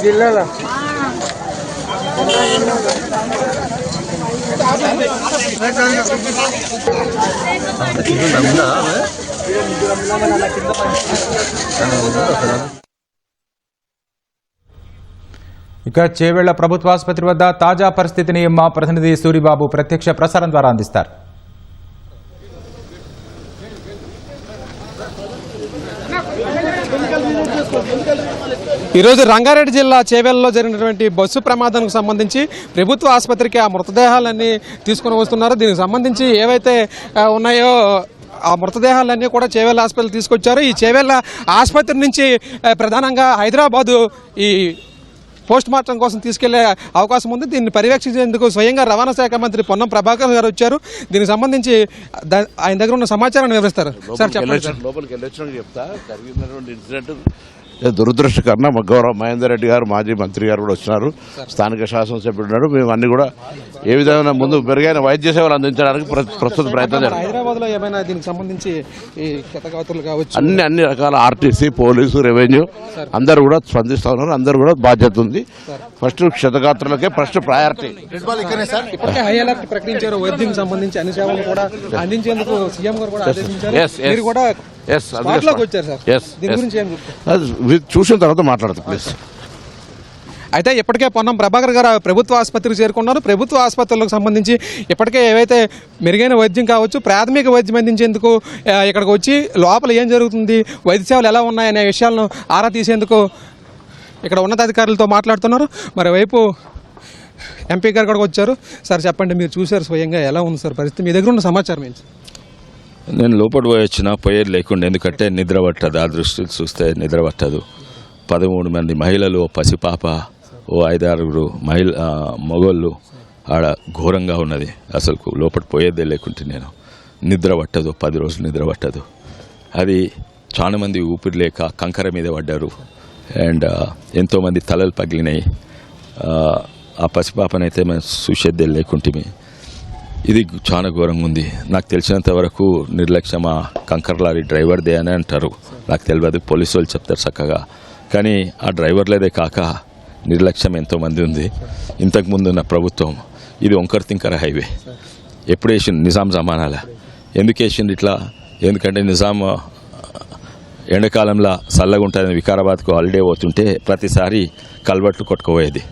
జిల్లాలో ఇక చేవెళ్ల ప్రభుత్వ ఆసుపత్రి వద్ద తాజా పరిస్థితిని మా ప్రతినిధి సూరిబాబు ప్రత్యక్ష ప్రసారం ద్వారా అందిస్తారు. ఈరోజు రంగారెడ్డి జిల్లా చేవెళ్లలో జరిగినటువంటి బస్సు ప్రమాదానికి సంబంధించి ప్రభుత్వ ఆసుపత్రికి ఆ మృతదేహాలన్నీ తీసుకుని వస్తున్నారు. దీనికి సంబంధించి ఏవైతే ఉన్నాయో ఆ మృతదేహాలన్నీ కూడా చేవెళ్ల ఆసుపత్రికి తీసుకొచ్చారు. ఈ చేవెళ్ల ఆసుపత్రి నుంచి ప్రధానంగా హైదరాబాదు ఈ పోస్ట్ మార్టం కోసం తీసుకెళ్లే అవకాశం ఉంది. దీన్ని పర్యవేక్షించేందుకు స్వయంగా రవాణా శాఖ మంత్రి పొన్నం ప్రభాకర్ గారు వచ్చారు. దీనికి సంబంధించి ఆయన దగ్గర ఉన్న సమాచారాన్ని వివరిస్తారు. సార్ చెప్పండి. లోపలికి వెళ్ళొచ్చినాక చెప్తా. జరిగినటువంటి ఇన్సిడెంట్ దురదృష్టకరణ గౌరవ మహేందర్ రెడ్డి గారు మాజీ మంత్రి గారు కూడా వచ్చినారు. స్థానిక శాసనసభ్యుడు ఉన్నాడు. మేము అన్ని కూడా ఏ విధమైన ముందు మెరుగైన వైద్య సేవలు అందించడానికి ప్రస్తుత ప్రయత్నం జరుగుతుంది. హైదరాబాద్ లో ఏమైనా దీనికి సంబంధించి కావచ్చు అన్ని రకాల ఆర్టీసీ, పోలీసు, రెవెన్యూ అందరూ కూడా స్పందిస్తా ఉన్నారు. అందరూ కూడా బాధ్యత ఉంది. ఫస్ట్ క్షతగాత్రులకే ఫస్ట్ ప్రయారిటీ. ఇప్పటికే హై అలర్ట్ ప్రకటించారు. వైద్యం సంబంధించి అన్ని సేవలు కూడా అందించేందుకు సీఎం గారు కూడా ఆదేశించారు. మీరు కూడా చూసిన తర్వాత మాట్లాడతాం ప్లీజ్. అయితే ఇప్పటికే పొన్నం ప్రభాకర్ గారు ప్రభుత్వ ఆసుపత్రికి చేరుకున్నారు. ప్రభుత్వ ఆసుపత్రులకు సంబంధించి ఇప్పటికే ఏవైతే మెరుగైన వైద్యం కావచ్చు, ప్రాథమిక వైద్యం అందించేందుకు ఇక్కడికి వచ్చి లోపల ఏం జరుగుతుంది, వైద్య సేవలు ఎలా ఉన్నాయనే విషయాలను ఆరా తీసేందుకు ఇక్కడ ఉన్నతాధికారులతో మాట్లాడుతున్నారు. మరోవైపు ఎంపీ గారు కూడా వచ్చారు. సార్ చెప్పండి, మీరు చూశారు స్వయంగా, ఎలా ఉంది సార్ పరిస్థితి? మీ దగ్గర ఉన్న సమాచారం ఏంటి? నేను లోపల పోయి వచ్చినా పోయేది లేకుండా, ఎందుకంటే నిద్ర పట్టదు. ఆ దృష్టిలో చూస్తే నిద్ర పట్టదు. 13 మంది మహిళలు, ఓ పసిపాప, ఓ 5-6 మగోళ్ళు ఆడ ఘోరంగా ఉన్నది. అసలు లోపల పోయేదే లేకుంటే నేను నిద్ర పట్టదు. 10 రోజులు నిద్ర పట్టదు. అది చాలా మంది ఊపిరి లేక కంకర మీద పడ్డారు. అండ్ ఎంతోమంది తలలు పగిలినాయి. ఆ పసిపాపనైతే మేము చూసేదే లేకుంటే ఇది చాలా ఘోరంగా ఉంది. నాకు తెలిసినంత వరకు నిర్లక్ష్యం ఆ కంకర్ లారీ డ్రైవర్దే అని అంటారు. నాకు తెలియదు, పోలీసు వాళ్ళు చెప్తారు చక్కగా. కానీ ఆ డ్రైవర్లేదే కాక నిర్లక్ష్యం ఎంతోమంది ఉంది. ఇంతకుముందు ఉన్న ప్రభుత్వం ఇది వంకర తింకర హైవే ఎప్పుడు వేసింది? నిజాం జమానాల. ఎందుకు వేసింది ఇట్లా? ఎందుకంటే నిజాం ఎండాకాలంలో చల్లగా ఉంటుందని వికారాబాద్కు హాలిడే పోతుంటే ప్రతిసారి కల్వర్ట్లు కొట్టుకుపోయేది.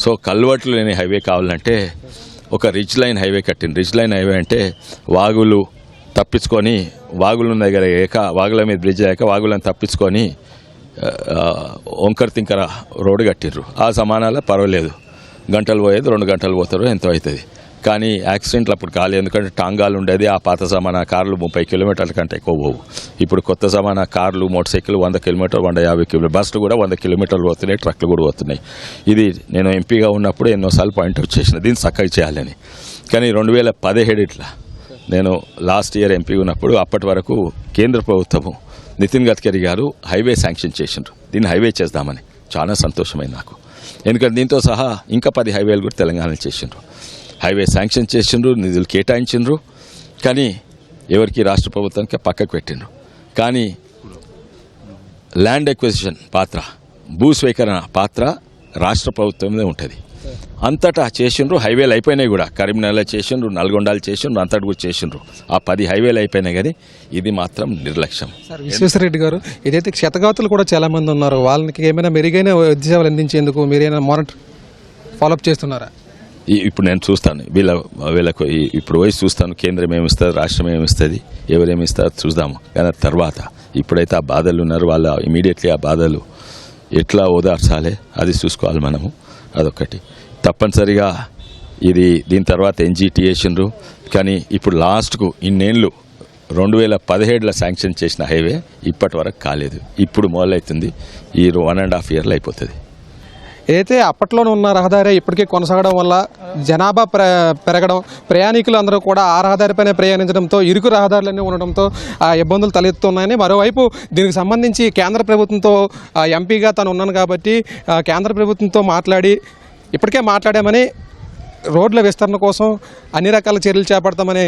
సో కల్వర్ట్లు లేని హైవే కావాలంటే ఒక రిచ్ లైన్ హైవే కట్టింది. రిచ్ లైన్ హైవే అంటే వాగులు తప్పించుకొని, వాగుల దగ్గర వాగుల మీద బ్రిడ్జ్ అయ్యాక వాగులను తప్పించుకొని వంకర తింకర రోడ్డు కట్టిర్రు. ఆ సమానాల పర్వాలేదు, గంటలు పోయేది, 2 గంటలు పోతారు, ఎంతో అవుతుంది. కానీ యాక్సిడెంట్లు అప్పుడు కాలేదు. ఎందుకంటే టాంగాలు ఉండేది. ఆ పాత జమానా కార్లు 30 కిలోమీటర్ల కంటే ఎక్కువ పోవు. ఇప్పుడు కొత్త జమానా కార్లు, మోటార్ సైకిల్ 100 కిలోమీటర్లు, 150 కిలోమీటర్లు, బస్సులు కూడా 100 కిలోమీటర్లు పోతున్నాయి, ట్రక్లు కూడా పోతున్నాయి. ఇది నేను ఎంపీగా ఉన్నప్పుడు ఎన్నోసార్లు పాయింట్అవుట్ చేసిన, దీన్ని చక్కగా చేయాలని. కానీ 2017 ఇట్లా నేను లాస్ట్ ఇయర్ ఎంపీ ఉన్నప్పుడు అప్పటి వరకు కేంద్ర ప్రభుత్వము నితిన్ గడ్కరీ గారు హైవే శాంక్షన్ చేసిండ్రు. దీన్ని హైవే చేద్దామని. చాలా సంతోషమైంది నాకు. ఎందుకంటే దీంతో సహా ఇంకా 10 హైవేలు కూడా తెలంగాణలో చేసిండ్రు. హైవే శాంక్షన్ చేసిండ్రు, నిధులు కేటాయించిండ్రు. కానీ ఎవరికి రాష్ట్ర ప్రభుత్వానికి పక్కకు పెట్టిండ్రు. కానీ ల్యాండ్ ఎక్విజిషన్ పాత్ర, భూస్వీకరణ పాత్ర రాష్ట్ర ప్రభుత్వమే ఉంటుంది. అంతటా చేసిండ్రు. హైవేలు అయిపోయినాయి కూడా. కరీంనగర్లో చేసిండ్రు, నల్గొండలు చేసిండ్రు, అంతటి కూడా చేసిండ్రు. ఆ 10 హైవేలు అయిపోయినాయి. కానీ ఇది మాత్రం నిర్లక్ష్యం. సార్ విశ్వేశ్వరరెడ్డి గారు, ఏదైతే క్షతగాతులు కూడా చాలా మంది ఉన్నారు, వాళ్ళకి ఏమైనా మెరుగైన వైద్య సేవలు అందించేందుకు మీరైనా మానిటర్ ఫాలోఅప్ చేస్తున్నారా? ఇప్పుడు నేను చూస్తాను, వీళ్ళకు ఇప్పుడు పోయి చూస్తాను. కేంద్రం ఏమిస్తుంది, రాష్ట్రం ఏమిస్తుంది, ఎవరేమిస్తారు చూద్దాము. కానీ తర్వాత ఇప్పుడైతే ఆ బాధలు ఉన్నారు, వాళ్ళ ఇమీడియట్లీ ఆ బాధలు ఎట్లా ఓదార్చాలి అది చూసుకోవాలి మనము. అదొకటి. తప్పనిసరిగా దీని తర్వాత ఎన్జీటీ వేసిండ్రు. కానీ ఇప్పుడు లాస్ట్కు ఇన్నేళ్ళు 2017లో శాంక్షన్ చేసిన హైవే ఇప్పటి వరకు కాలేదు. ఇప్పుడు మొదలవుతుంది. ఈ 1.5 ఇయర్లో అయిపోతుంది. ఏదైతే అప్పట్లోనే ఉన్న రహదారి ఇప్పటికీ కొనసాగడం వల్ల జనాభా పెరగడం, ప్రయాణికులు అందరూ కూడా ఆ రహదారిపైనే ప్రయాణించడంతో, ఇరుకు రహదారులన్నీ ఉండడంతో ఆ ఇబ్బందులు తలెత్తున్నాయని. మరోవైపు దీనికి సంబంధించి కేంద్ర ప్రభుత్వంతో ఎంపీగా తను ఉన్నాను కాబట్టి కేంద్ర ప్రభుత్వంతో ఇప్పటికే మాట్లాడామని, రోడ్ల విస్తరణ కోసం అన్ని రకాల చర్యలు చేపడతామని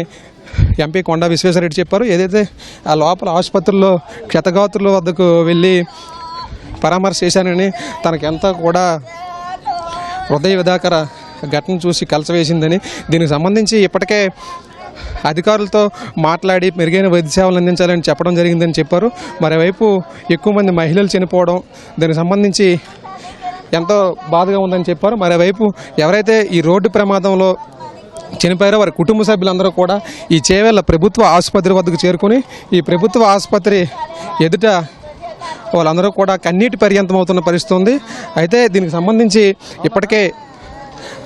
ఎంపీ కొండా విశ్వేశ్వరరెడ్డి చెప్పారు. ఏదైతే ఆ లోపల ఆసుపత్రుల్లో క్షతగాతుల వద్దకు వెళ్ళి పరామర్శ చేశానని తనకెంతో కూడా హృదయ విదాకర ఘటన చూసి కలచవేసిందని, దీనికి సంబంధించి ఇప్పటికే అధికారులతో మాట్లాడి మెరుగైన వైద్య సేవలు అందించాలని చెప్పడం జరిగిందని చెప్పారు. మరోవైపు ఎక్కువ మంది మహిళలు చనిపోవడం దీనికి సంబంధించి ఎంతో బాధగా ఉందని చెప్పారు. మరోవైపు ఎవరైతే ఈ రోడ్డు ప్రమాదంలో చనిపోయారో వారి కుటుంబ సభ్యులందరూ కూడా ఈ చేవెళ్ళ ప్రభుత్వ ఆసుపత్రి వద్దకు చేరుకుని ఈ ప్రభుత్వ ఆసుపత్రి ఎదుట వాళ్ళందరూ కూడా కన్నీటి పర్యంతం అవుతున్న పరిస్థితి ఉంది. అయితే దీనికి సంబంధించి ఇప్పటికే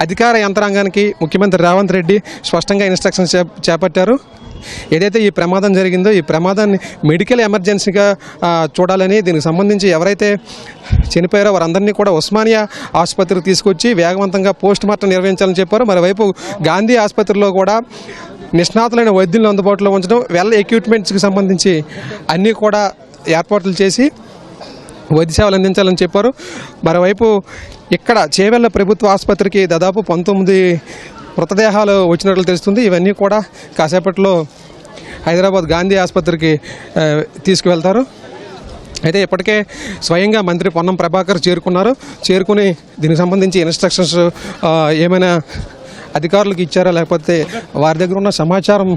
అధికార యంత్రాంగానికి ముఖ్యమంత్రి రేవంత్ రెడ్డి స్పష్టంగా ఇన్స్ట్రక్షన్స్ చేపట్టారు. ఏదైతే ఈ ప్రమాదం జరిగిందో ఈ ప్రమాదాన్ని మెడికల్ ఎమర్జెన్సీగా చూడాలని, దీనికి సంబంధించి ఎవరైతే చనిపోయారో వారందరినీ కూడా ఉస్మానియా ఆసుపత్రికి తీసుకొచ్చి వేగవంతంగా పోస్ట్ మార్టం నిర్వహించాలని చెప్పారు. మరోవైపు గాంధీ ఆసుపత్రిలో కూడా నిష్ణాతులైన వైద్యులను అందుబాటులో ఉంచడం, వెల్ ఎక్విప్మెంట్స్కి సంబంధించి అన్నీ కూడా ఏర్పాట్లు చేసి వైద్య సేవలు అందించాలని చెప్పారు. మరోవైపు ఇక్కడ చేవెళ్ళ ప్రభుత్వ ఆసుపత్రికి దాదాపు 19 మృతదేహాలు వచ్చినట్లు తెలుస్తుంది. ఇవన్నీ కూడా కాసేపట్లో హైదరాబాద్ గాంధీ ఆసుపత్రికి తీసుకువెళ్తారు. అయితే ఇప్పటికే స్వయంగా మంత్రి పొన్నం ప్రభాకర్ చేరుకుని దీనికి సంబంధించి ఇన్స్ట్రక్షన్స్ ఏమైనా అధికారులకు ఇచ్చారా, లేకపోతే వారి దగ్గర ఉన్న సమాచారం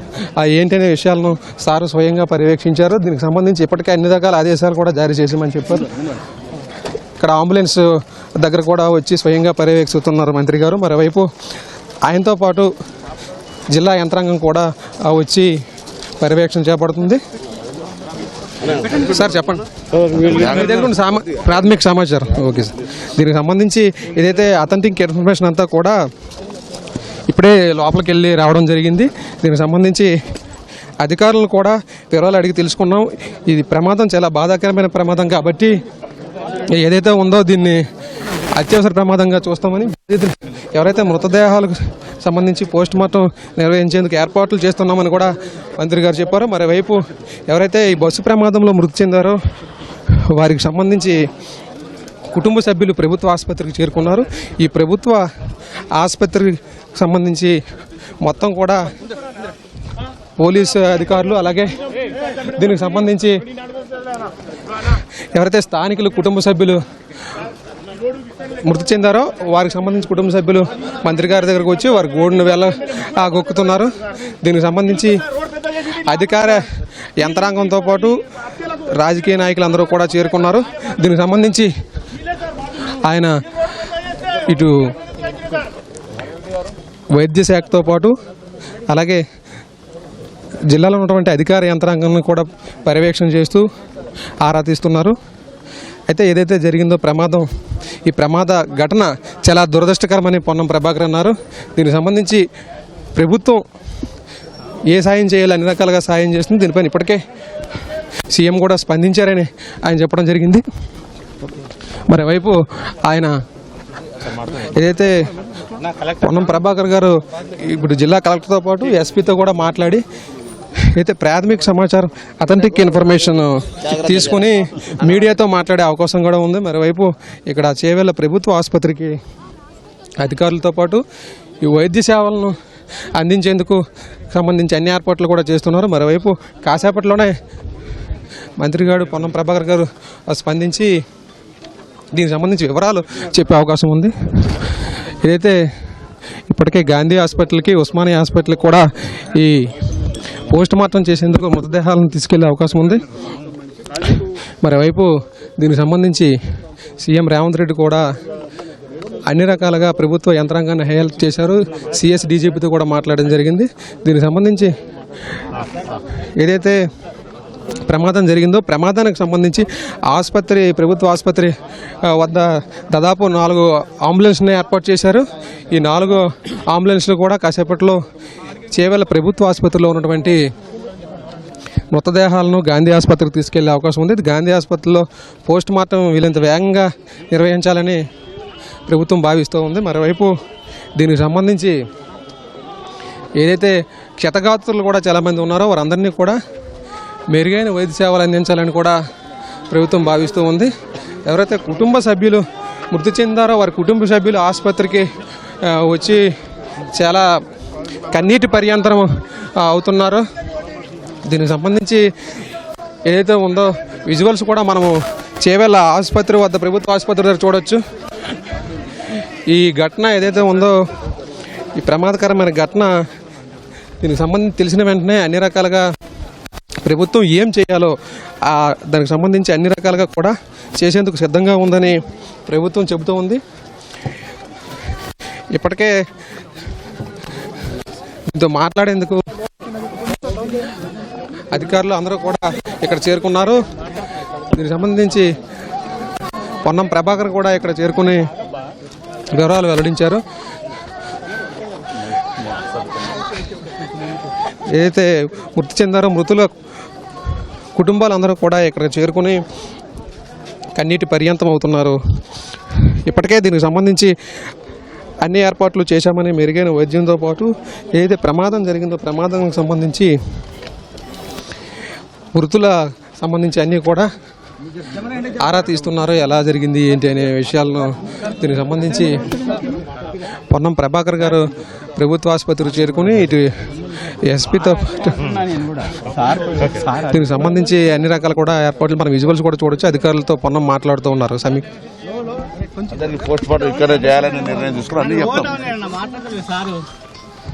ఏంటనే విషయాలను సారు స్వయంగా పర్యవేక్షించారు. దీనికి సంబంధించి ఇప్పటికే అన్ని రకాల ఆదేశాలు కూడా జారీ చేసామని చెప్పారు. ఇక్కడ అంబులెన్స్ దగ్గర కూడా వచ్చి స్వయంగా పర్యవేక్షిస్తున్నారు మంత్రి గారు. మరోవైపు ఆయనతో పాటు జిల్లా యంత్రాంగం కూడా వచ్చి పర్యవేక్షణ చేపడుతుంది. సార్ చెప్పండి, మీ దగ్గర ఉన్న ప్రాథమిక సమాచారం. ఓకే సార్, దీనికి సంబంధించి ఏదైతే అథెంటిక్ ఇన్ఫర్మేషన్ అంతా కూడా ఇప్పుడే లోపలికి వెళ్ళి రావడం జరిగింది. దీనికి సంబంధించి అధికారులను కూడా వివరాలు అడిగి తెలుసుకున్నాం. ఇది ప్రమాదం చాలా బాధాకరమైన ప్రమాదం కాబట్టి ఏదైతే ఉందో దీన్ని అత్యవసర ప్రమాదంగా చూస్తామని, ఎవరైతే మృతదేహాలకు సంబంధించి పోస్ట్ మార్టం నిర్వహించేందుకు ఏర్పాట్లు చేస్తున్నామని కూడా మంత్రి గారు చెప్పారు. మరోవైపు ఎవరైతే ఈ బస్సు ప్రమాదంలో మృతి చెందారో వారికి సంబంధించి కుటుంబ సభ్యులు ప్రభుత్వ ఆసుపత్రికి చేరుకున్నారు. ఈ ప్రభుత్వ ఆసుపత్రికి సంబంధించి మొత్తం కూడా పోలీసు అధికారులు, అలాగే దీనికి సంబంధించి ఎవరైతే స్థానికులు కుటుంబ సభ్యులు మృతి చెందారో వారికి సంబంధించి కుటుంబ సభ్యులు మంత్రి గారి దగ్గరకు వచ్చి వారి గోడును గొక్కుతున్నారు. దీనికి సంబంధించి అధికార యంత్రాంగంతో పాటు రాజకీయ నాయకులందరూ కూడా చేరుకున్నారు. దీనికి సంబంధించి ఆయన ఇటు వైద్య శాఖతో పాటు అలాగే జిల్లాలో ఉన్నటువంటి అధికార యంత్రాంగాన్ని కూడా పర్యవేక్షణ చేస్తూ ఆరా తీస్తున్నారు. అయితే ఏదైతే జరిగిందో ప్రమాదం, ఈ ప్రమాద ఘటన చాలా దురదృష్టకరమని పొన్నం ప్రభాకర్ అన్నారు. దీనికి సంబంధించి ప్రభుత్వం ఏ సాయం చేయాలి అన్ని రకాలుగా సాయం చేస్తుంది. దీనిపైన ఇప్పటికే సీఎం కూడా స్పందించారని ఆయన చెప్పడం జరిగింది. మరోవైపు ఆయన ఏదైతే పొన్నం ప్రభాకర్ గారు ఇప్పుడు జిల్లా కలెక్టర్తో పాటు ఎస్పీతో కూడా మాట్లాడి అయితే ప్రాథమిక సమాచారం అథెంటిక్ ఇన్ఫర్మేషన్ తీసుకుని మీడియాతో మాట్లాడే అవకాశం కూడా ఉంది. మరోవైపు ఇక్కడ చేవెళ్ళ ప్రభుత్వ ఆసుపత్రికి అధికారులతో పాటు ఈ వైద్య సేవలను అందించేందుకు సంబంధించి అన్ని ఏర్పాట్లు కూడా చేస్తున్నారు. మరోవైపు కాసేపట్లోనే మంత్రి గారు పొన్నం ప్రభాకర్ గారు స్పందించి దీనికి సంబంధించి వివరాలు చెప్పే అవకాశం ఉంది. ఏదైతే ఇప్పటికే గాంధీ హాస్పిటల్కి, ఉస్మానియా హాస్పిటల్కి కూడా ఈ పోస్ట్ మార్టం చేసేందుకు మృతదేహాలను తీసుకెళ్లే అవకాశం ఉంది. మరోవైపు దీనికి సంబంధించి సీఎం రేవంత్ రెడ్డి కూడా అన్ని రకాలుగా ప్రభుత్వ యంత్రాంగాన్ని హెల్ప్ చేశారు. సిఎస్ డీజీపీతో కూడా మాట్లాడడం జరిగింది. దీనికి సంబంధించి ఏదైతే ప్రమాదం జరిగిందో ప్రమాదానికి సంబంధించి ఆసుపత్రి, ప్రభుత్వ ఆసుపత్రి వద్ద దాదాపు 4 అంబులెన్స్ని ఏర్పాటు చేశారు. ఈ 4 అంబులెన్స్లు కూడా కాసేపట్లో చేవెళ్ళ ప్రభుత్వ ఆసుపత్రిలో ఉన్నటువంటి మృతదేహాలను గాంధీ ఆసుపత్రికి తీసుకెళ్లే అవకాశం ఉంది. గాంధీ ఆసుపత్రిలో పోస్ట్ మార్టం వీలంత వేగంగా నిర్వహించాలని ప్రభుత్వం భావిస్తూ ఉంది. మరోవైపు దీనికి సంబంధించి ఏదైతే క్షతగాత్రులు కూడా చాలామంది ఉన్నారో వారందరినీ కూడా మెరుగైన వైద్య సేవలు అందించాలని కూడా ప్రభుత్వం భావిస్తూ ఉంది. ఎవరైతే కుటుంబ సభ్యులు మృతి చెందారో వారి కుటుంబ సభ్యులు ఆసుపత్రికి వచ్చి చాలా కన్నీటి పర్యంతరం అవుతున్నారు. దీనికి సంబంధించి ఏదైతే ఉందో విజువల్స్ కూడా మనము చేవెళ్ళ ఆసుపత్రి వద్ద, ప్రభుత్వ ఆసుపత్రి దగ్గర చూడొచ్చు. ఈ ఘటన ఏదైతే ఉందో, ఈ ప్రమాదకరమైన ఘటన, దీనికి సంబంధించి తెలిసిన వెంటనే అన్ని రకాలుగా ప్రభుత్వం ఏం చేయాలో దానికి సంబంధించి అన్ని రకాలుగా కూడా చేసేందుకు సిద్ధంగా ఉందని ప్రభుత్వం చెబుతూ ఉంది. ఇప్పటికే దీంతో మాట్లాడేందుకు అధికారులు అందరూ కూడా ఇక్కడ చేరుకున్నారు. దీనికి సంబంధించి పొన్నం ప్రభాకర్ కూడా ఇక్కడ చేరుకుని వివరాలు వెల్లడించారు. ఏదైతే మృతి చెందారో మృతుల కుటుంబాలందరూ కూడా ఇక్కడ చేరుకుని కన్నీటి పర్యంతం అవుతున్నారు. ఇప్పటికే దీనికి సంబంధించి అన్ని ఏర్పాట్లు చేశామని, మెరుగైన వైద్యంతో పాటు ఏదైతే ప్రమాదం జరిగిందో ప్రమాదానికి సంబంధించి మృతుల సంబంధించి అన్నీ కూడా ఆరా తీస్తున్నారు. ఎలా జరిగింది ఏంటి అనే విషయాలను దీనికి సంబంధించి పొన్నం ప్రభాకర్ గారు ప్రభుత్వ ఆసుపత్రికి చేరుకుని ఇటు ఎస్పీతో దీనికి సంబంధించి అన్ని రకాల కూడా ఏర్పాట్లు మన విజువల్స్ కూడా చూడొచ్చు. అధికారులతో పొన్నం మాట్లాడుతూ ఉన్నారు. పోస్ట్ మార్టం ఇక్కడే చేయాలని నిర్ణయం తీసుకుని అన్ని చెప్తాం.